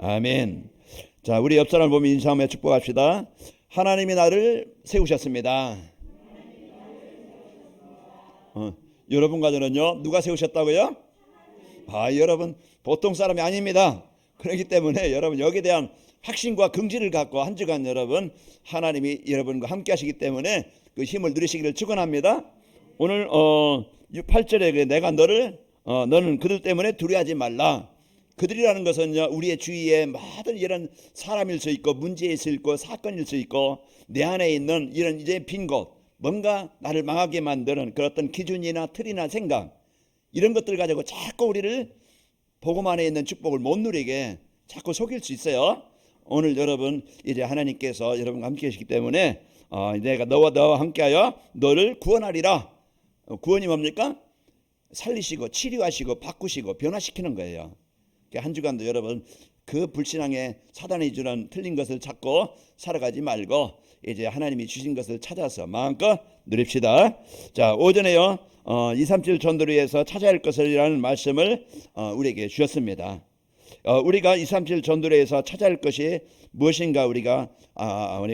아멘. 자, 우리 옆 사람 보면 인사하며 축복합시다. 하나님이 나를 세우셨습니다. 여러분과 저는요, 누가 세우셨다고요? 여러분 보통 사람이 아닙니다. 그렇기 때문에 여러분 여기에 대한 확신과 긍지를 갖고 한 주간 여러분 하나님이 여러분과 함께 하시기 때문에 그 힘을 누리시기를 축원합니다. 오늘 8절에 내가 너는 그들 때문에 두려워하지 말라. 그들이라는 것은요, 우리의 주위에 많은 이런 사람일 수 있고 문제일 수 있고 사건일 수 있고 내 안에 있는 이런 이제 빈 곳, 뭔가 나를 망하게 만드는 그런 어떤 기준이나 틀이나 생각, 이런 것들 가지고 자꾸 우리를 복음 안에 있는 축복을 못 누리게 자꾸 속일 수 있어요. 오늘 여러분 이제 하나님께서 여러분과 함께 하시기 때문에 내가 너와 함께하여 너를 구원하리라. 구원이 뭡니까? 살리시고 치료하시고 바꾸시고 변화시키는 거예요. 한 주간도 여러분 그 불신앙의 사단이 주는 틀린 것을 찾고 살아가지 말고 이제 하나님이 주신 것을 찾아서 마음껏 누립시다. 자, 오전에요 237 전도를 위해서 찾아야 할 것이라는 말씀을 우리에게 주셨습니다. 우리가 237 전도를 위해서 찾아야 할 것이 무엇인가 우리가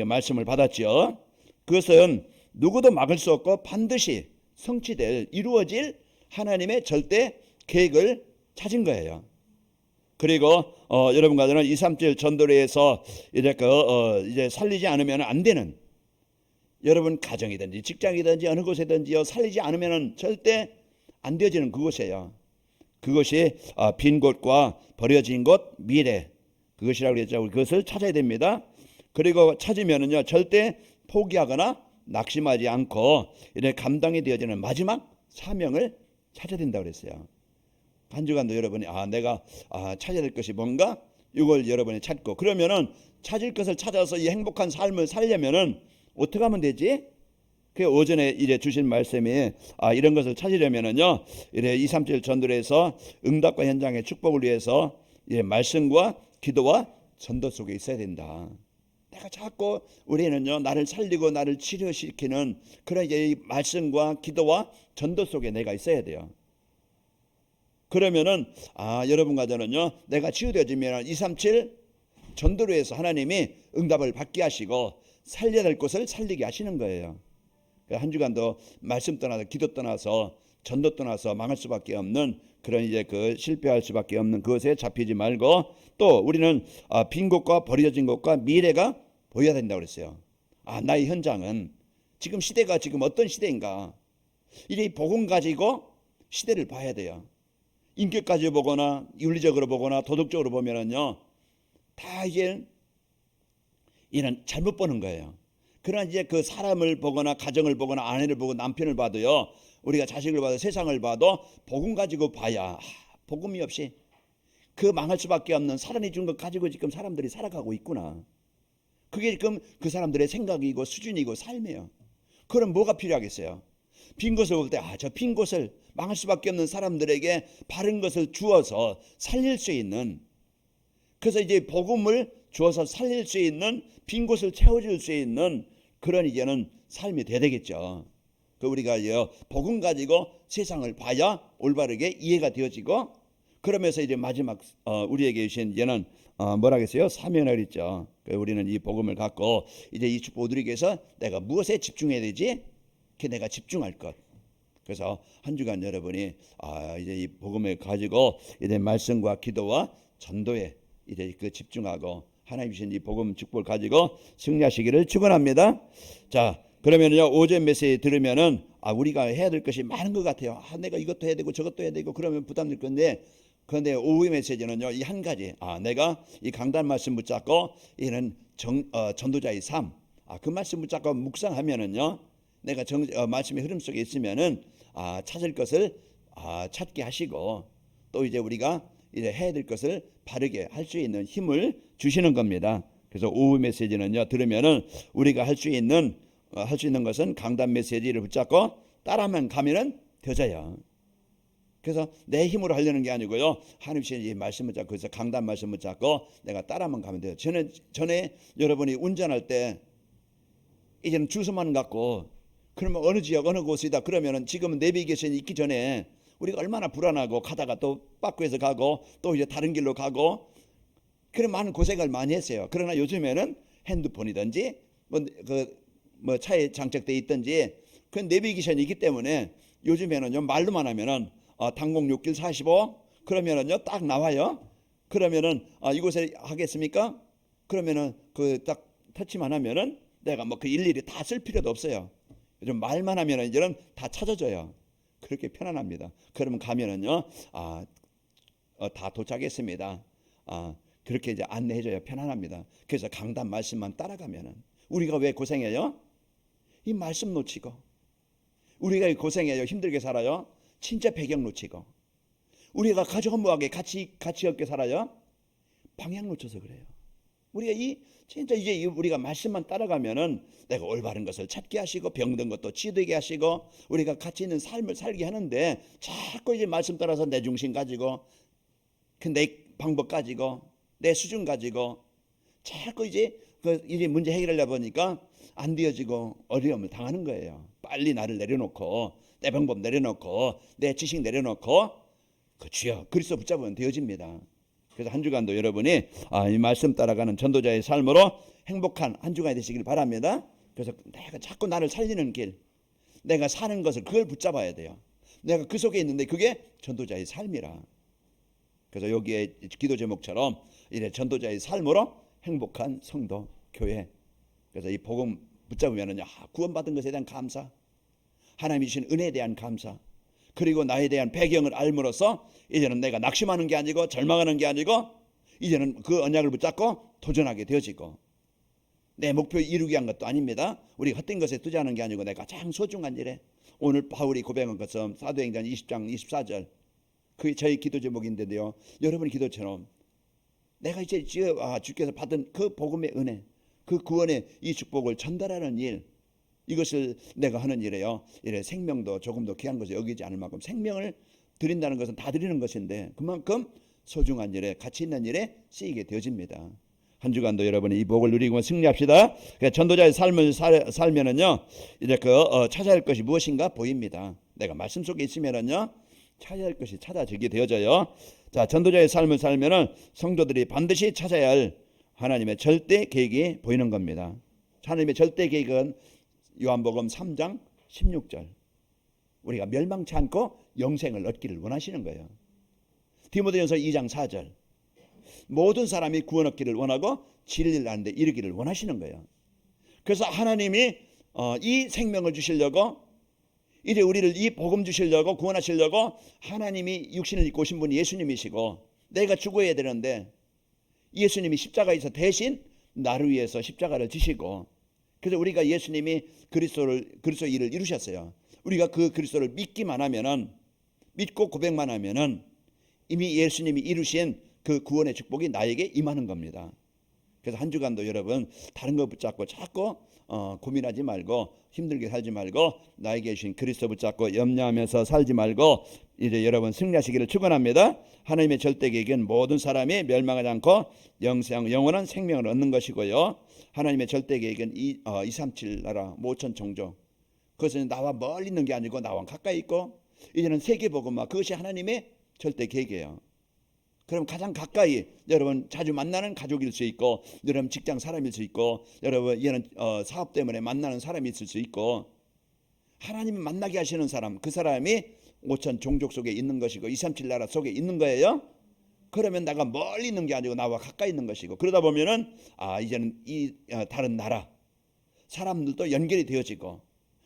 말씀을 받았죠. 그것은 누구도 막을 수 없고 반드시 성취될 이루어질 하나님의 절대 계획을 찾은 거예요. 그리고 여러분과 저는 237 전도를 위해서 이제 살리지 않으면 안 되는, 여러분 가정이든지 직장이든지 어느 곳에든지요, 살리지 않으면 절대 안 되어지는 그곳이에요. 그것이 빈 곳과 버려진 곳, 미래, 그것이라고 그랬죠. 그것을 찾아야 됩니다. 그리고 찾으면은요 절대 포기하거나 낙심하지 않고 이렇게 감당이 되어지는 마지막 사명을 찾아야 된다고 그랬어요. 한 주간도 여러분이 내가 찾아야 될 것이 뭔가, 이걸 여러분이 찾고, 그러면은 찾을 것을 찾아서 이 행복한 삶을 살려면은 어떻게 하면 되지? 그 오전에 이제 주신 말씀이 이런 것을 찾으려면은요, 이래 237 전도에서 응답과 현장의 축복을 위해서 말씀과 기도와 전도 속에 있어야 된다. 내가 자꾸 우리는요 나를 살리고 나를 치료시키는 그런 이 말씀과 기도와 전도 속에 내가 있어야 돼요. 그러면은 여러분과 저는요 내가 치유되어지면 237 전도로 해서 하나님이 응답을 받게 하시고 살려야 될 것을 살리게 하시는 거예요. 한 주간도 말씀 떠나서 기도 떠나서 전도 떠나서 망할 수밖에 없는 그런 이제 그 실패할 수밖에 없는 그것에 잡히지 말고, 또 우리는 빈 곳과 버려진 곳과 미래가 보여야 된다고 그랬어요. 나의 현장은 지금 시대가 지금 어떤 시대인가, 이 복음 가지고 시대를 봐야 돼요. 인격 가지고 보거나 윤리적으로 보거나 도덕적으로 보면은요 다 이제 이런 잘못 보는 거예요. 그러나 이제 그 사람을 보거나 가정을 보거나 아내를 보고 남편을 봐도요, 우리가 자식을 봐도 세상을 봐도 복음 가지고 봐야, 복음이 없이 그 망할 수밖에 없는 사단이 준 것 가지고 지금 사람들이 살아가고 있구나. 그게 지금 그 사람들의 생각이고 수준이고 삶이에요. 그럼 뭐가 필요하겠어요? 빈 곳을 볼 때 저 빈 곳을 망할 수밖에 없는 사람들에게 바른 것을 주어서 살릴 수 있는, 그래서 이제 복음을 주어서 살릴 수 있는, 빈 곳을 채워줄 수 있는 그런 이제는 삶이 돼야 되겠죠. 그 우리가 복음 가지고 세상을 봐야 올바르게 이해가 되어지고, 그러면서 이제 마지막 우리에게 주신 이제는 뭐라겠어요? 사명을 했죠. 우리는 이 복음을 갖고 이제 이 축복 누리기 위해서 내가 무엇에 집중해야 되지? 그 내가 집중할 것. 그래서 한 주간 여러분이 이제 이 복음을 가지고 이제 말씀과 기도와 전도에 이제 그 집중하고 하나님 주신 이 복음 축복을 가지고 승리하시기를 축원합니다. 자, 그러면요 오전 메시지 들으면은 우리가 해야 될 것이 많은 것 같아요. 내가 이것도 해야 되고 저것도 해야 되고 그러면 부담될 건데, 그런데 오후 메시지는요 이 한 가지, 내가 이 강단 말씀 붙잡고 이는 전도자의 삶, 그 말씀 붙잡고 묵상하면은요 내가 말씀의 흐름 속에 있으면은 찾을 것을 찾게 하시고, 또 이제 우리가 이제 해야 될 것을 바르게 할 수 있는 힘을 주시는 겁니다. 그래서 오후 메시지는요 들으면은 우리가 할 수 있는 것은 강단 메시지를 붙잡고 따라만 가면은 되져요. 그래서 내 힘으로 하려는 게 아니고요, 하나님 주신 이 말씀을 잡고, 그래서 강단 말씀을 잡고 내가 따라만 가면 돼요. 전에 여러분이 운전할 때 이제는 주소만 갖고 그러면 어느 지역 어느 곳이다 그러면은, 지금은 내비게이션이 있기 전에 우리가 얼마나 불안하고 가다가 또 빠꾸에서 가고 또 이제 다른 길로 가고 그런 많은 고생을 많이 했어요. 그러나 요즘에는 핸드폰이든지 뭐 차에 장착돼 있든지 그 내비게이션이 있기 때문에 요즘에는요 말로만 하면은 당공 6길 45 그러면은요 딱 나와요. 그러면은 이곳에 하겠습니까? 그러면은 그 딱 터치만 하면은 내가 뭐 그 일일이 다 쓸 필요도 없어요. 요즘 말만 하면은 이제는 다 찾아져요. 그렇게 편안합니다. 그러면 가면은요 다 도착했습니다. 그렇게 이제 안내해줘야 편안합니다. 그래서 강단 말씀만 따라가면은 우리가 왜 고생해요? 이 말씀 놓치고 우리가 고생해요. 힘들게 살아요. 진짜 배경 놓치고 우리가 가족 허무하게 같이 없게 살아요. 방향 놓쳐서 그래요. 우리가 진짜 이제 우리가 말씀만 따라가면은 내가 올바른 것을 찾게 하시고 병든 것도 치유되게 하시고 우리가 가치 있는 삶을 살게 하는데 자꾸 이제 말씀 따라서 내 중심 가지고 내 방법 가지고 내 수준 가지고 자꾸 이제 이제 문제 해결하려 보니까 안 되어지고 어려움을 당하는 거예요. 빨리 나를 내려놓고 내 방법 내려놓고 내 지식 내려놓고 그 주여 그리스도 붙잡으면 되어집니다. 그래서 한 주간도 여러분이 이 말씀 따라가는 전도자의 삶으로 행복한 한 주간이 되시길 바랍니다. 그래서 내가 자꾸 나를 살리는 길, 내가 사는 것을 그걸 붙잡아야 돼요. 내가 그 속에 있는데 그게 전도자의 삶이라. 그래서 여기에 기도 제목처럼 이래 전도자의 삶으로 행복한 성도 교회. 그래서 이 복음 붙잡으면은요 구원받은 것에 대한 감사, 하나님이 주신 은혜에 대한 감사, 그리고 나에 대한 배경을 알므로써 이제는 내가 낙심하는 게 아니고 절망하는 게 아니고 이제는 그 언약을 붙잡고 도전하게 되어지고 내 목표 이루기 위한 것도 아닙니다. 우리가 헛된 것에 투자하는 게 아니고 내가 가장 소중한 일에 오늘 바울이 고백한 것처럼 사도행전 20장 24절 그게 저희 기도 제목인데요. 여러분의 기도처럼 내가 이제 주께서 받은 그 복음의 은혜, 그 구원의 이 축복을 전달하는 일, 이것을 내가 하는 일에요. 이래 생명도 조금 더 귀한 것을 여기지 않을 만큼 생명을 드린다는 것은 다 드리는 것인데 그만큼 소중한 일에 가치 있는 일에 쓰이게 되어집니다. 한 주간도 여러분이 이 복을 누리고 승리합시다. 전도자의 삶을 살면은요 이제 찾아야 할 것이 무엇인가 보입니다. 내가 말씀 속에 있으면은요 찾아야 할 것이 찾아지게 되어져요. 자, 전도자의 삶을 살면은 성도들이 반드시 찾아야 할 하나님의 절대 계획이 보이는 겁니다. 하나님의 절대 계획은 요한복음 3장 16절 우리가 멸망치 않고 영생을 얻기를 원하시는 거예요. 디모데전서 2장 4절 모든 사람이 구원 얻기를 원하고 진리를 아는 데 이르기를 원하시는 거예요. 그래서 하나님이 이 생명을 주시려고 이제 우리를 이 복음 주시려고 구원하시려고 하나님이 육신을 입고 오신 분이 예수님이시고 내가 죽어야 되는데 예수님이 십자가에서 대신 나를 위해서 십자가를 지시고 그래서 우리가 예수님이 그리스도의 일을 이루셨어요. 우리가 그 그리스도를 믿기만 하면은 믿고 고백만 하면은 이미 예수님이 이루신 그 구원의 축복이 나에게 임하는 겁니다. 그래서 한 주간도 여러분 다른 거 붙잡고 자꾸 고민하지 말고 힘들게 살지 말고 나에게 주신 그리스도 붙잡고 염려하면서 살지 말고 이제 여러분 승리하시기를 축원합니다. 하나님의 절대 계획은 모든 사람이 멸망하지 않고 영원한 생명을 얻는 것이고요. 하나님의 절대 계획은 237 나라 5천 종족 그것은 나와 멀리 있는 게 아니고 나와 가까이 있고 이제는 세계복음화 그것이 하나님의 절대 계획이에요. 그럼 가장 가까이 여러분 자주 만나는 가족일 수 있고 여러분 직장 사람일 수 있고 여러분 얘는 사업 때문에 만나는 사람이 있을 수 있고 하나님이 만나게 하시는 사람 그 사람이 5천 종족 속에 있는 것이고 237 나라 속에 있는 거예요. 그러면 내가 멀리 있는 게 아니고 나와 가까이 있는 것이고 그러다 보면은 이제는 이 다른 나라 사람들도 연결이 되어지고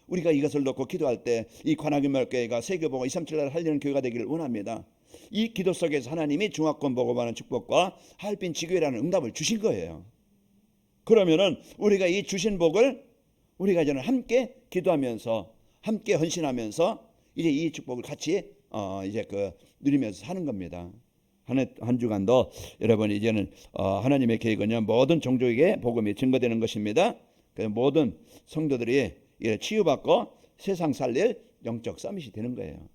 우리가 이것을 놓고 기도할 때 이 관악인말교회가 세계복음 237 나라 살리는 교회가 되기를 원합니다. 이 기도 속에서 하나님이 중화권 복음하는 축복과 하얼빈 지교회라는 응답을 주신 거예요. 그러면은 우리가 이 주신 복을 우리가 이제는 함께 기도하면서 함께 헌신하면서 이제 이 축복을 같이 이제 누리면서 사는 겁니다. 한 주간도 여러분 이제는 하나님의 계획은요 모든 종족에게 복음이 증거되는 것입니다. 그래서 모든 성도들이 치유받고 세상 살릴 영적 서밋이 되는 거예요.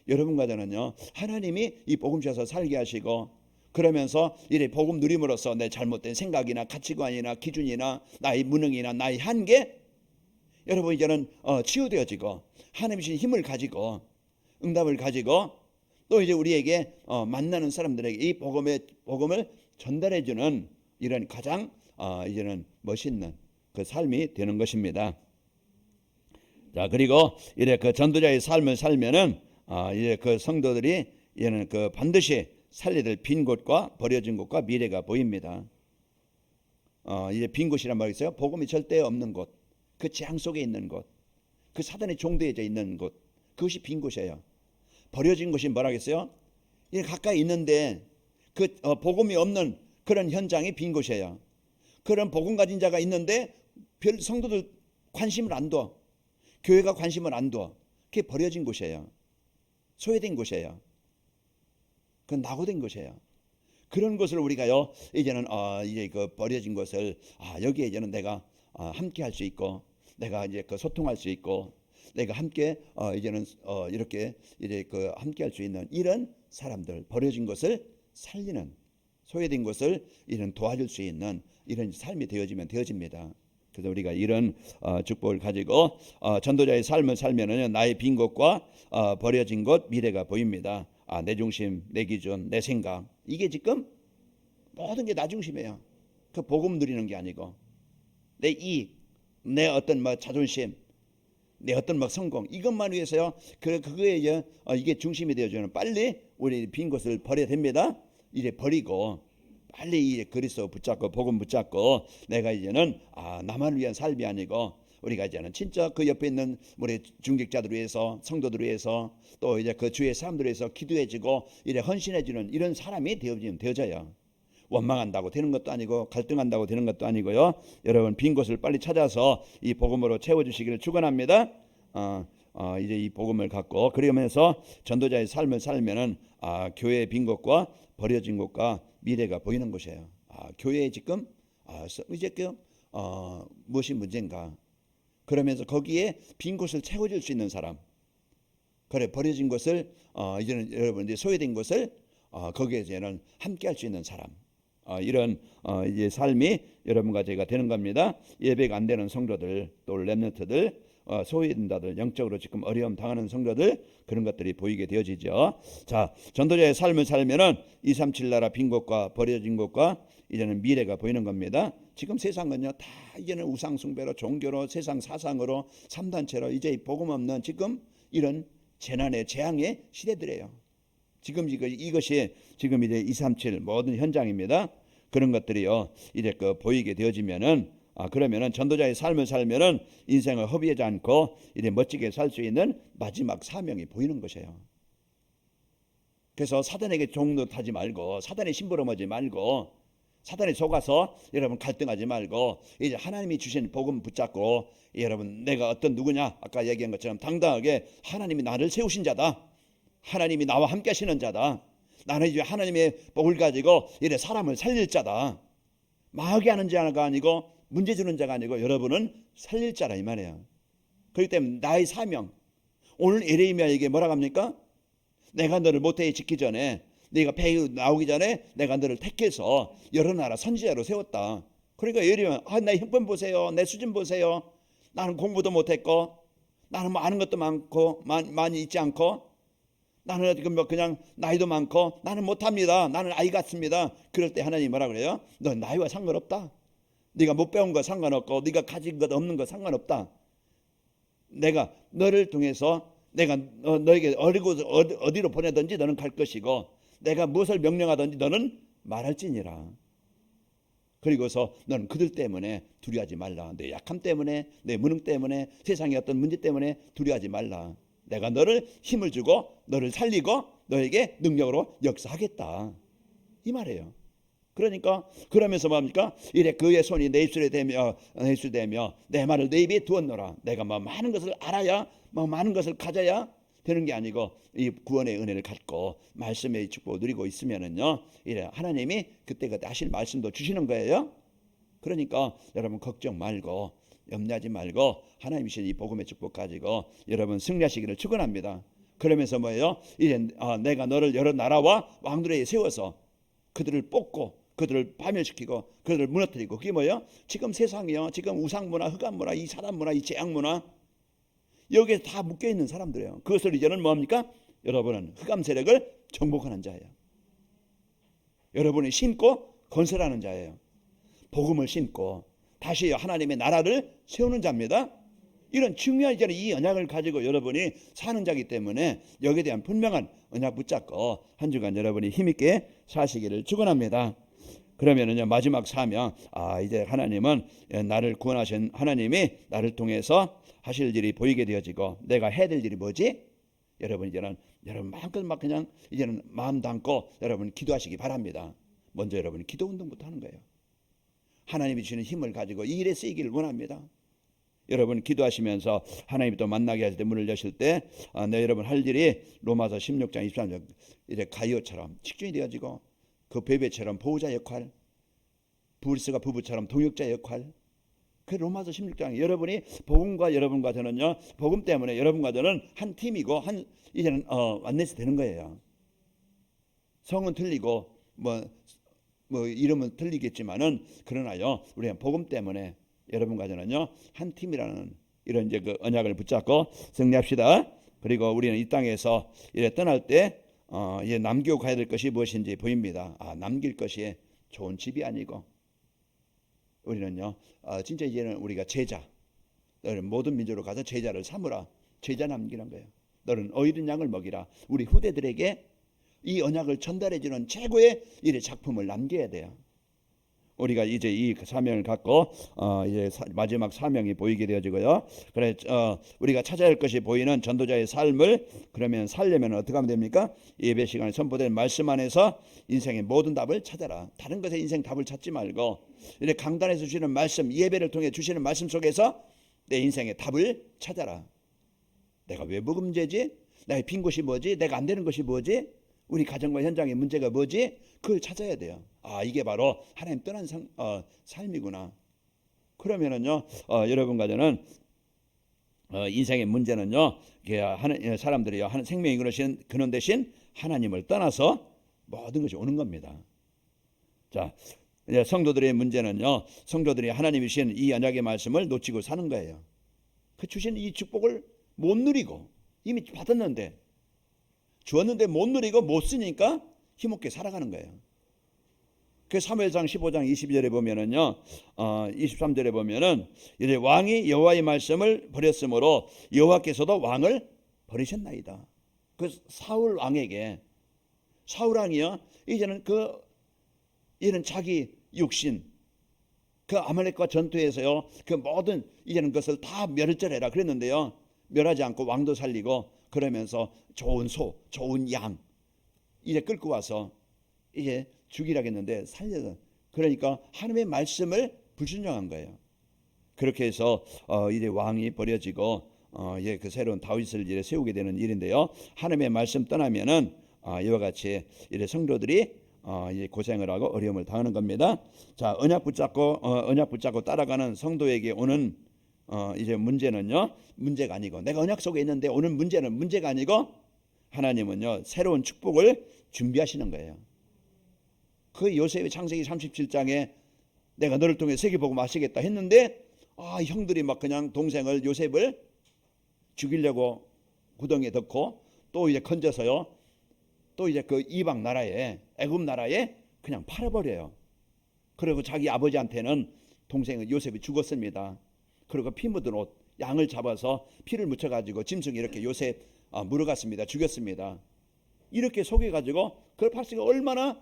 여러분과 저는요 하나님이 이 복음 주셔서 살게 하시고 그러면서 이래 복음 누림으로써 내 잘못된 생각이나 가치관이나 기준이나 나의 무능이나 나의 한계 여러분 이제는 치유되어지고 하나님이 주신 힘을 가지고 응답을 가지고 또 이제 우리에게 만나는 사람들에게 이 복음을 전달해주는 이런 가장 이제는 멋있는 그 삶이 되는 것입니다. 자, 그리고 이래 그 전도자의 삶을 살면은 이제 그 성도들이 이제는 그 반드시 살려야 될 빈 곳과 버려진 곳과 미래가 보입니다. 이제 빈 곳이란 말이 있어요. 복음이 절대 없는 곳, 그 재앙 속에 있는 곳, 그 사단의 종되어져 있는 곳, 그것이 빈 곳이에요. 버려진 곳이 뭐라겠어요? 이 가까이 있는데 그 복음이 없는 그런 현장이 빈 곳이에요. 그런 복음 가진 자가 있는데 별 성도들 관심을 안 둬. 교회가 관심을 안 둬. 그게 버려진 곳이에요. 소외된 곳이에요. 그건 낙오된 곳이에요. 그런 것을 우리가요 이제는 이제 그 버려진 것을 여기에 이제는 내가 함께 할 수 있고, 내가 이제 그 소통할 수 있고, 내가 함께 이제는 이렇게 이제 그 함께 할 수 있는 이런 사람들, 버려진 것을 살리는, 소외된 것을 이런 도와줄 수 있는 이런 삶이 되어집니다. 그래서 우리가 이런 축복을 가지고 전도자의 삶을 살면은 나의 빈 곳과 버려진 곳, 미래가 보입니다. 내 중심, 내 기준, 내 생각, 이게 지금 모든 게 나 중심이에요. 그 복음 누리는 게 아니고 내 이익, 내 어떤 자존심, 내 어떤 성공, 이것만 위해서요. 그거에 이게 중심이 되어주는, 빨리 우리 빈 곳을 버려야 됩니다. 이제 버리고 빨리 이 그리스도 붙잡고 복음 붙잡고, 내가 이제는 나만을 위한 삶이 아니고 우리가 이제는 진짜 그 옆에 있는 우리 중직자들 위해서, 성도들 위해서, 또 이제 그 주의 사람들 위해서 기도해주고 이래 헌신해주는 이런 사람이 되어져요. 원망한다고 되는 것도 아니고 갈등한다고 되는 것도 아니고요. 여러분 빈 곳을 빨리 찾아서 이 복음으로 채워주시기를 축원합니다. 이제 이 복음을 갖고 그러면서 전도자의 삶을 살면은 교회의 빈 곳과 버려진 곳과 미래가 보이는 것이에요. 교회에 지금 이제 무엇이 문제인가? 그러면서 거기에 빈 곳을 채워줄 수 있는 사람, 그래 버려진 것을 이제는 여러분 이제 소외된 것을 거기에 이제는 함께할 수 있는 사람, 이런 이제 삶이 여러분과 제가 되는 겁니다. 예배가 안 되는 성도들, 또 렘넌트들, 소외된 자들, 영적으로 지금 어려움 당하는 성도들, 그런 것들이 보이게 되어지죠. 자, 전도자의 삶을 살면은 237 나라 빈 곳과 버려진 곳과 이제는 미래가 보이는 겁니다. 지금 세상은요 다 이제는 우상 숭배로, 종교로, 세상 사상으로, 3단체로 이제 복음 없는 지금 이런 재난의 재앙의 시대들이에요. 지금 이것이 지금 이제 237 모든 현장입니다. 그런 것들이요 이제 보이게 되어지면은 그러면은 전도자의 삶을 살면은 인생을 허비하지 않고 이제 멋지게 살 수 있는 마지막 사명이 보이는 것이에요. 그래서 사단에게 종노하지 말고, 사단의 심부름하지 말고, 사단에 속아서 여러분 갈등하지 말고, 이제 하나님이 주신 복음 붙잡고, 여러분 내가 어떤 누구냐, 아까 얘기한 것처럼 당당하게 하나님이 나를 세우신 자다, 하나님이 나와 함께 하시는 자다, 나는 이제 하나님의 복을 가지고 이래 사람을 살릴 자다, 마하게 하는 자가 아니고 문제 주는 자가 아니고 여러분은 살릴 자라, 이 말이에요. 그렇기 때문에 나의 사명, 오늘 에레미야에게 뭐라고 합니까? 내가 너를 모태에 짓기 전에, 네가 배에 나오기 전에 내가 너를 택해서 여러 나라 선지자로 세웠다. 그러니까 예리면 내 형편 보세요, 내 수준 보세요, 나는 공부도 못했고, 나는 뭐 아는 것도 많고 많이 있지 않고, 나는 지금 그냥 나이도 많고 나는 못합니다, 나는 아이 같습니다. 그럴 때 하나님이 뭐라 그래요? 너 나이와 상관없다. 네가 못 배운 거 상관없고, 네가 가진 것 없는 거 상관없다. 내가 너를 통해서 내가 너에게 어디로 보내든지 너는 갈 것이고, 내가 무엇을 명령하든지 너는 말할지니라. 그리고서 너는 그들 때문에 두려워하지 말라. 내 약함 때문에, 내 무능 때문에, 세상의 어떤 문제 때문에 두려워하지 말라. 내가 너를 힘을 주고 너를 살리고 너에게 능력으로 역사하겠다, 이 말이에요. 그러니까 그러면서 뭡니까? 이래 그의 손이 내 입술에 대며 내 말을 내 입에 두었노라. 내가 많은 것을 알아야, 많은 것을 가져야 되는 게 아니고, 이 구원의 은혜를 갖고 말씀의 축복을 누리고 있으면은요, 이래 하나님이 그때 하실 말씀도 주시는 거예요. 그러니까 여러분 걱정 말고 염려하지 말고 하나님이 주신 이 복음의 축복 가지고 여러분 승리하시기를 축원합니다. 그러면서 뭐예요? 이제 내가 너를 여러 나라와 왕들에게 세워서 그들을 뽑고 그들을 파멸시키고 그들을 무너뜨리고, 그게 뭐예요? 지금 세상이요, 지금 우상문화, 흑암문화, 이 사단문화, 이 재앙문화, 여기에 다 묶여있는 사람들이에요. 그것을 이제는 뭡니까? 여러분은 흑암 세력을 정복하는 자예요. 여러분이 심고 건설하는 자예요. 복음을 심고 다시 하나님의 나라를 세우는 자입니다. 이런 중요한 이 언약을 가지고 여러분이 사는 자이기 때문에 여기에 대한 분명한 언약 붙잡고 한 주간 여러분이 힘있게 사시기를 축원합니다. 그러면은요 마지막 사명, 이제 하나님은 나를 구원하신 하나님이 나를 통해서 하실 일이 보이게 되어지고 내가 해야 될 일이 뭐지? 여러분 이제는 여러분 마음껏 막 그냥 이제는 마음 담고 여러분 기도하시기 바랍니다. 먼저 여러분이 기도 운동부터 하는 거예요. 하나님이 주시는 힘을 가지고 이 일에 쓰이기를 원합니다. 여러분 기도하시면서 하나님이 또 만나게 하실 때 문을 여실 때 여러분 할 일이 로마서 16장 23절 이제 가이오처럼 직중이 되어지고 그 베베처럼 보호자 역할, 브루스가 부부처럼 동역자 역할. 그 로마서 16장 여러분이 복음과 여러분과 저는요 복음 때문에 여러분과 저는 한 팀이고 한 이제는 완넷이 되는 거예요. 성은 틀리고 뭐 이름은 틀리겠지만은 그러나요 우리가 복음 때문에 여러분과 저는요 한 팀이라는 이런 이제 그 언약을 붙잡고 승리합시다. 그리고 우리는 이 땅에서 이제 떠날 때 이제 남기고 가야 될 것이 무엇인지 보입니다. 남길 것이 좋은 집이 아니고 우리는요 진짜 이제는 우리가 제자, 너는 모든 민족으로 가서 제자를 삼으라. 제자 남기는 거예요. 너는 어이든 양을 먹이라. 우리 후대들에게 이 언약을 전달해주는 최고의 일의 작품을 남겨야 돼요. 우리가 이제 이 사명을 갖고 이제 마지막 사명이 보이게 되어지고요. 그래 우리가 찾아야 할 것이 보이는 전도자의 삶을 그러면 살려면 어떻게 하면 됩니까? 예배 시간에 선포된 말씀 안에서 인생의 모든 답을 찾아라. 다른 것에 인생 답을 찾지 말고 이렇게 강단에서 주시는 말씀, 예배를 통해 주시는 말씀 속에서 내 인생의 답을 찾아라. 내가 왜 복음제지? 나의 빈 곳이 뭐지? 내가 안 되는 것이 뭐지? 우리 가정과 현장의 문제가 뭐지? 그걸 찾아야 돼요. 이게 바로 하나님 떠난 삶이구나. 그러면은요 여러분과 저는 인생의 문제는요 사람들이요 생명이 근원 대신 하나님을 떠나서 모든 것이 오는 겁니다. 자, 이제 성도들의 문제는요 성도들이 하나님이 주신 이 언약의 말씀을 놓치고 사는 거예요. 그 주신 이 축복을 못 누리고 이미 받았는데 주었는데 못 누리고 못 쓰니까 힘없게 살아가는 거예요. 그 사무엘상 15장 22절에 보면은요 23절에 보면은 이제 왕이 여호와의 말씀을 버렸으므로 여호와께서도 왕을 버리셨나이다. 그 사울 왕에게 사울 왕이요 이제는 이는 자기 육신 그 아말렉과 전투에서요 그 모든 이제는 그것을 다 멸절해라 그랬는데요 멸하지 않고 왕도 살리고 그러면서 좋은 소, 좋은 양 이제 끌고 와서 이제 죽이라겠는데 살려서 그러니까 하나님의 말씀을 불순종한 거예요. 그렇게 해서 이제 왕이 버려지고 이제 그 새로운 다윗을 이제 세우게 되는 일인데요. 하나님의 말씀 떠나면은 이와 같이 이제 성도들이 이제 고생을 하고 어려움을 당하는 겁니다. 자, 언약 붙잡고 따라가는 성도에게 오는 이제 문제는요 문제가 아니고 내가 언약 속에 있는데 오는 문제는 문제가 아니고 하나님은요 새로운 축복을 준비하시는 거예요. 그 요셉의 창세기 37장에 내가 너를 통해 세계복음 하시겠다 했는데 형들이 막 그냥 동생을 요셉을 죽이려고 구덩이에 넣고 또 이제 건져서요 또 이제 그 이방 나라에 애굽 나라에 그냥 팔아버려요. 그리고 자기 아버지한테는 동생 요셉이 죽었습니다. 그리고 피 묻은 옷 양을 잡아서 피를 묻혀가지고 짐승이 이렇게 요셉 물어갔습니다. 죽였습니다. 이렇게 속여가지고 그걸 팔수가 얼마나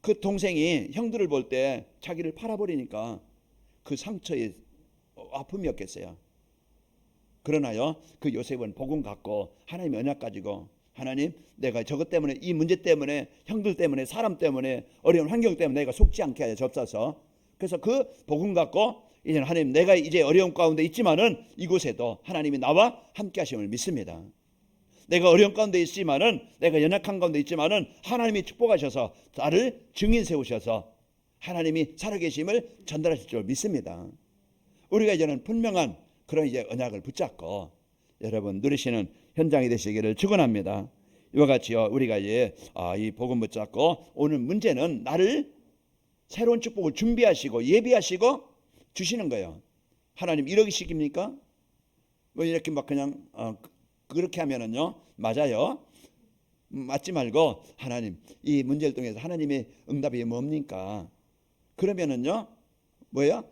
그 동생이 형들을 볼 때 자기를 팔아버리니까 그 상처의 아픔이었겠어요. 그러나요 그 요셉은 복음 갖고 하나님의 언약 가지고 하나님 내가 저것 때문에 이 문제 때문에 형들 때문에 사람 때문에 어려운 환경 때문에 내가 속지 않게 하여 접사서 그래서 그 복음 갖고 이제 하나님 내가 이제 어려움 가운데 있지만은 이곳에도 하나님이 나와 함께 하심을 믿습니다. 내가 어려움 가운데 있지만은 내가 연약한 가운데 있지만은 하나님이 축복하셔서 나를 증인 세우셔서 하나님이 살아계심을 전달하실 줄 믿습니다. 우리가 이제는 분명한 그런 이제 언약을 붙잡고 여러분 누리시는 현장이 되시기를 축원합니다. 이와 같이요 우리가 이제 이 복음 붙잡고 오늘 문제는 나를 새로운 축복을 준비하시고 예비하시고 주시는 거예요. 하나님 이러기 시킵니까? 뭐 이렇게 막 그냥 그렇게 하면은요 맞아요. 맞지 말고 하나님 이 문제를 통해서 하나님의 응답이 뭡니까? 그러면은요 뭐예요?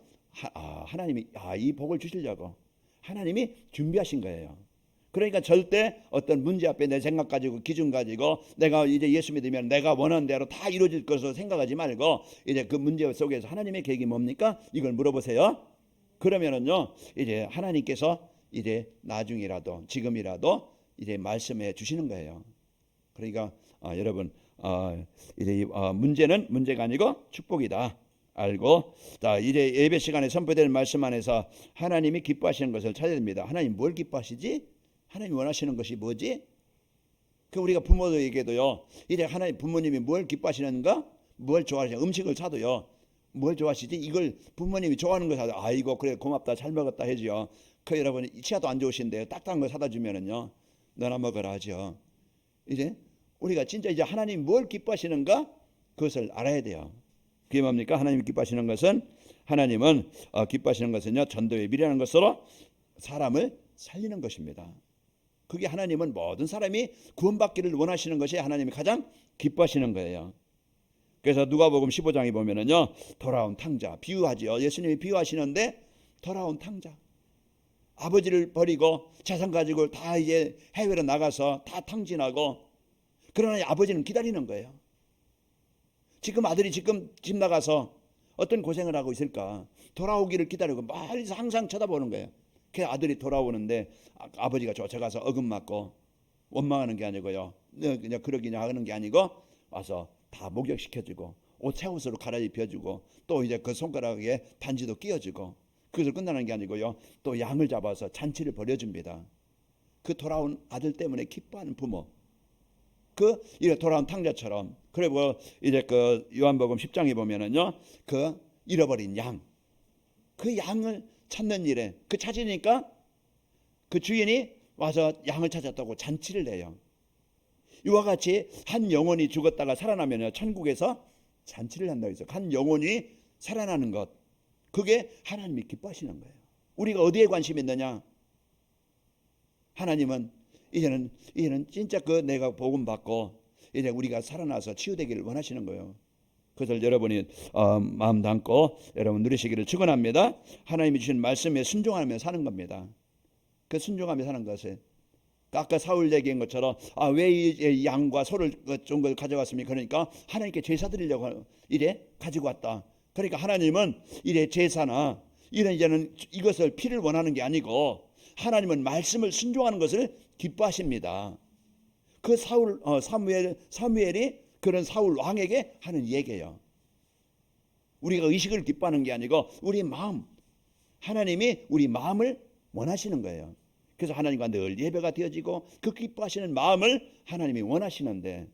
하나님이 이 복을 주시려고 하나님이 준비하신 거예요. 그러니까 절대 어떤 문제 앞에 내 생각 가지고 기준 가지고 내가 이제 예수 믿으면 내가 원하는 대로 다 이루어질 것으로 생각하지 말고 이제 그 문제 속에서 하나님의 계획이 뭡니까? 이걸 물어보세요. 그러면은요 이제 하나님께서 이제 나중이라도 지금이라도 이제 말씀해 주시는 거예요. 그러니까 여러분 이제 문제는 문제가 아니고 축복이다. 알고 자 이제 예배 시간에 선포될 말씀 안에서 하나님이 기뻐하시는 것을 찾아야 됩니다. 하나님 뭘 기뻐하시지? 하나님이 원하시는 것이 뭐지? 그 우리가 부모에게도요. 이제 하나님 부모님이 뭘 기뻐하시는가? 뭘 좋아하시냐? 음식을 사도요. 뭘 좋아하시지? 이걸 부모님이 좋아하는 거 사도 아이고 그래 고맙다 잘 먹었다 해줘요. 그 여러분 치아도 안 좋으신데 딱딱한 거 사다 주면은요. 너나 먹어라 하죠. 이제 우리가 진짜 이제 하나님 뭘 기뻐하시는가? 그것을 알아야 돼요. 그게 뭡니까? 하나님이 기뻐하시는 것은 하나님은 기뻐하시는 것은요. 전도에 미련한 것으로 사람을 살리는 것입니다. 그게 하나님은 모든 사람이 구원받기를 원하시는 것이 하나님이 가장 기뻐하시는 거예요. 그래서 누가복음 15장에 보면은요. 돌아온 탕자 비유하지요. 예수님이 비유하시는데 돌아온 탕자 아버지를 버리고 재산 가지고 다 이제 해외로 나가서 다 탕진하고 그러나 아버지는 기다리는 거예요. 지금 아들이 지금 집 나가서 어떤 고생을 하고 있을까? 돌아오기를 기다리고 멀리서 항상 쳐다보는 거예요. 그 아들이 돌아오는데 아버지가 쫓아가서 어긋맞고 원망하는 게 아니고요. 그냥 그러기냐 하는 게 아니고 와서 다 목욕시켜주고 새 옷으로 갈아입혀주고 또 이제 그 손가락에 반지도 끼워주고 그것을 끝나는 게 아니고요. 또 양을 잡아서 잔치를 벌여줍니다. 그 돌아온 아들 때문에 기뻐하는 부모. 그 이래 돌아온 탕자처럼 그리고 이제 그 요한복음 10장에 보면은요. 그 잃어버린 양. 그 양을 찾는 일에 그 찾으니까 그 주인이 와서 양을 찾았다고 잔치를 내요. 이와 같이 한 영혼이 죽었다가 살아나면요 천국에서 잔치를 한다고 해서 한 영혼이 살아나는 것 그게 하나님이 기뻐하시는 거예요. 우리가 어디에 관심이 있느냐? 하나님은 이제는 진짜 그 내가 복음 받고 이제 우리가 살아나서 치유되기를 원하시는 거예요. 그것을 여러분이 마음 담고 여러분 누리시기를 축원합니다. 하나님이 주신 말씀에 순종하며 사는 겁니다. 그 순종하며 사는 것에 아까 사울 얘기한 것처럼 왜 이 양과 소를 좀 걸 가져왔습니까? 그러니까 하나님께 제사 드리려고 이래 가지고 왔다. 그러니까 하나님은 이래 제사나 이런 이제는 이것을 피를 원하는 게 아니고 하나님은 말씀을 순종하는 것을 기뻐하십니다. 그 사무엘이 그런 사울 왕에게 하는 얘기예요. 우리가 의식을 기뻐하는 게 아니고 우리 마음 하나님이 우리 마음을 원하시는 거예요. 그래서 하나님과 늘 예배가 되어지고 그 기뻐하시는 마음을 하나님이 원하시는데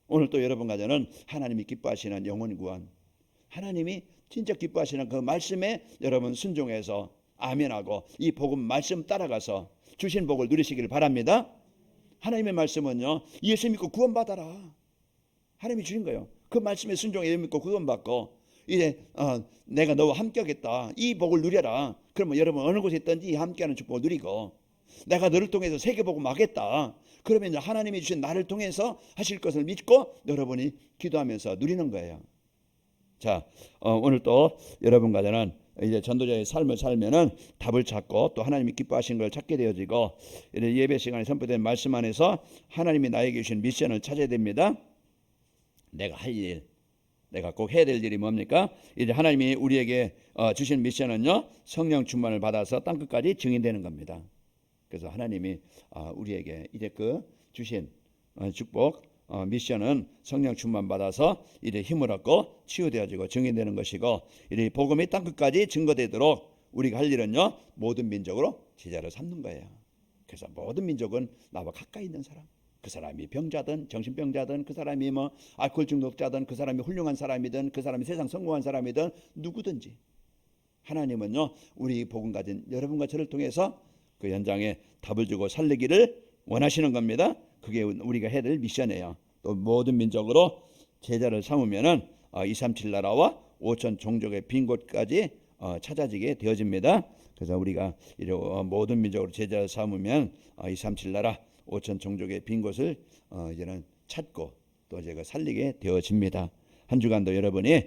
오늘 또 여러분 가정은 하나님이 기뻐하시는 영혼 구원 하나님이 진짜 기뻐하시는 그 말씀에 여러분 순종해서 아멘하고 이 복음 말씀 따라가서 주신 복을 누리시기를 바랍니다. 하나님의 말씀은요 예수 믿고 구원받아라 하나님이 주신 거예요. 그 말씀에 순종해 예수 믿고 구원받고 이제 내가 너와 함께하겠다 이 복을 누려라. 그러면 여러분 어느 곳에 있든지 함께하는 축복을 누리고 내가 너를 통해서 세계복음 하겠다. 그러면 하나님이 주신 나를 통해서 하실 것을 믿고 여러분이 기도하면서 누리는 거예요. 자 오늘 또 여러분과 저는 이제 전도자의 삶을 살면은 답을 찾고 또 하나님이 기뻐하신 걸 찾게 되어지고 예배 시간에 선포된 말씀 안에서 하나님이 나에게 주신 미션을 찾아야 됩니다. 내가 할 일, 내가 꼭 해야 될 일이 뭡니까? 이제 하나님이 우리에게 주신 미션은요 성령 충만을 받아서 땅끝까지 증인되는 겁니다. 그래서 하나님이 우리에게 이제 그 주신 축복 미션은 성령 충만 받아서 이제 힘을 얻고 치유되어지고 증인되는 것이고 이 복음이 땅끝까지 증거되도록 우리가 할 일은요 모든 민족으로 제자를 삼는 거예요. 그래서 모든 민족은 나와 가까이 있는 사람 그 사람이 병자든 정신병자든 그 사람이 알코올 중독자든 그 사람이 훌륭한 사람이든 그 사람이 세상 성공한 사람이든 누구든지 하나님은요 우리 복음 가진 여러분과 저를 통해서 그 현장에 답을 주고 살리기를 원하시는 겁니다. 그게 우리가 해야 될 미션이에요. 또 모든 민족으로 제자를 삼으면은 237 나라와 5천 종족의 빈 곳까지 찾아지게 되어집니다. 그래서 우리가 모든 민족으로 제자를 삼으면 237 나라 5천 종족의 빈 곳을 이제는 찾고 또 제가 살리게 되어집니다. 한 주간도 여러분이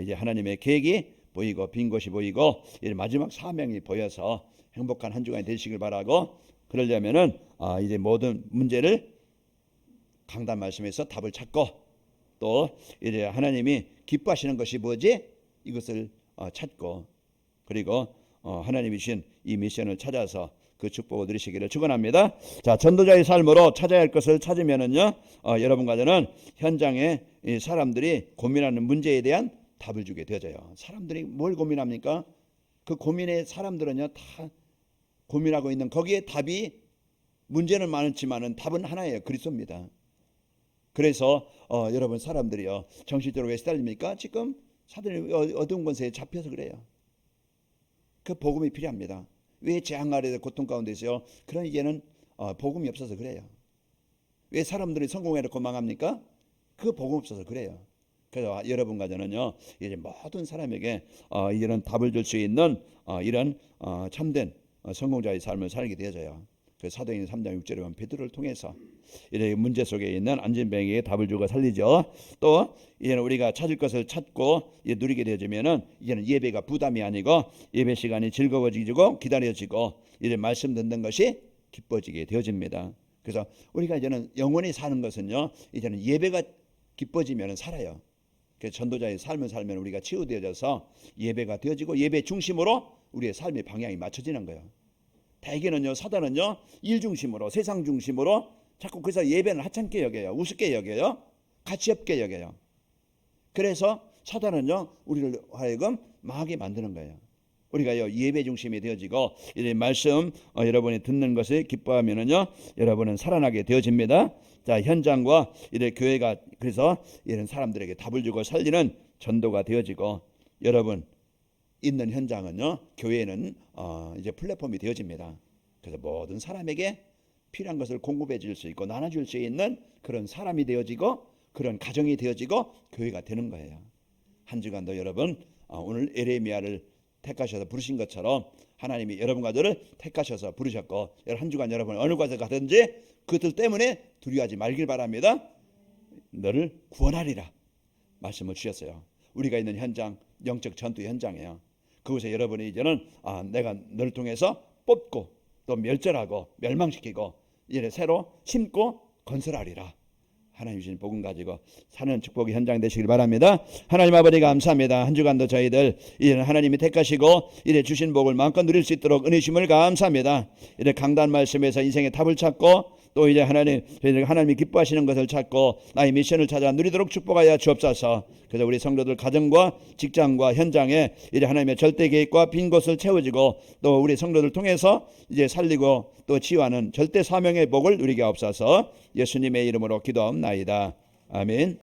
이제 하나님의 계획이 보이고 빈 곳이 보이고 이제 마지막 사명이 보여서 행복한 한 주간이 되시길 바라고, 그러려면은 이제 모든 문제를 강단 말씀에서 답을 찾고, 또 이제 하나님이 기뻐하시는 것이 뭐지? 이것을 찾고, 그리고 하나님이 주신 이 미션을 찾아서 그 축복을 누리시기를 축원합니다. 자, 전도자의 삶으로 찾아야 할 것을 찾으면은요, 여러분과 저는 현장에 이 사람들이 고민하는 문제에 대한 답을 주게 되어져요. 사람들이 뭘 고민합니까? 그 고민의 사람들은요 다 고민하고 있는 거기에 답이, 문제는 많지만은 답은 하나예요. 그리스도입니다. 그래서 여러분, 사람들이요 정신적으로 왜 시달립니까? 지금 사단이 어두운 권세에 잡혀서 그래요. 그 복음이 필요합니다. 왜 재앙 아래 고통 가운데 있어요? 그런 이제는 복음이 없어서 그래요. 왜 사람들이 성공해놓고 망합니까? 그 복음 없어서 그래요. 그래서 여러분과 저는요 이제 모든 사람에게 이런 답을 줄 수 있는 이런 참된 성공자의 삶을 살게 되어져요. 그 사도행전 3장 6절에 보면 베드로를 통해서 이런 문제 속에 있는 안진뱅에게 답을 주고 살리죠. 또 이제는 우리가 찾을 것을 찾고 누리게 되어지면은 이제는 예배가 부담이 아니고 예배 시간이 즐거워지고 기다려지고 이제 말씀 듣는 것이 기뻐지게 되어집니다. 그래서 우리가 이제는 영원히 사는 것은요 이제는 예배가 기뻐지면은 살아요. 그래서 전도자의 삶을 살면 우리가 치유되어져서 예배가 되어지고 예배 중심으로 우리의 삶의 방향이 맞춰지는 거예요. 대개는요 사단은요 일 중심으로 세상 중심으로 자꾸 그래서 예배는 하찮게 여겨요. 우습게 여겨요. 가치 없게 여겨요. 그래서 사단은요 우리를 하여금 망하게 만드는 거예요. 우리가요 예배 중심이 되어지고 이제 말씀 여러분이 듣는 것을 기뻐하면은요 여러분은 살아나게 되어집니다. 자, 현장과 이제 교회가 그래서 이런 사람들에게 답을 주고 살리는 전도가 되어지고, 여러분 있는 현장은요 교회는 이제 플랫폼이 되어집니다. 그래서 모든 사람에게 필요한 것을 공급해 줄 수 있고 나눠줄 수 있는 그런 사람이 되어지고 그런 가정이 되어지고 교회가 되는 거예요. 한 주간도 여러분 오늘 에레미야를 택하셔서 부르신 것처럼 하나님이 여러분과 저를 택하셔서 부르셨고, 한 주간 여러분 어느 곳에 가든지 그들 때문에 두려워하지 말길 바랍니다. 너를 구원하리라 말씀을 주셨어요. 우리가 있는 현장 영적 전투 현장이에요. 그곳에 여러분이 이제는 내가 너를 통해서 뽑고 또 멸절하고 멸망시키고 이제 새로 심고 건설하리라. 하나님 주신 복음 가지고 사는 축복의 현장 되시길 바랍니다. 하나님 아버지 감사합니다. 한 주간도 저희들 이제는 하나님이 택하시고 이제 주신 복을 마음껏 누릴 수 있도록 은혜 주심을 감사합니다. 이제 강단 말씀에서 인생의 답을 찾고 또 이제 하나님이 기뻐하시는 것을 찾고 나의 미션을 찾아 누리도록 축복하여 주옵소서. 그래서 우리 성도들 가정과 직장과 현장에 이제 하나님의 절대 계획과 빈 곳을 채워지고 또 우리 성도들 통해서 이제 살리고 또 치유하는 절대 사명의 복을 누리게 하옵소서. 예수님의 이름으로 기도하옵나이다. 아멘.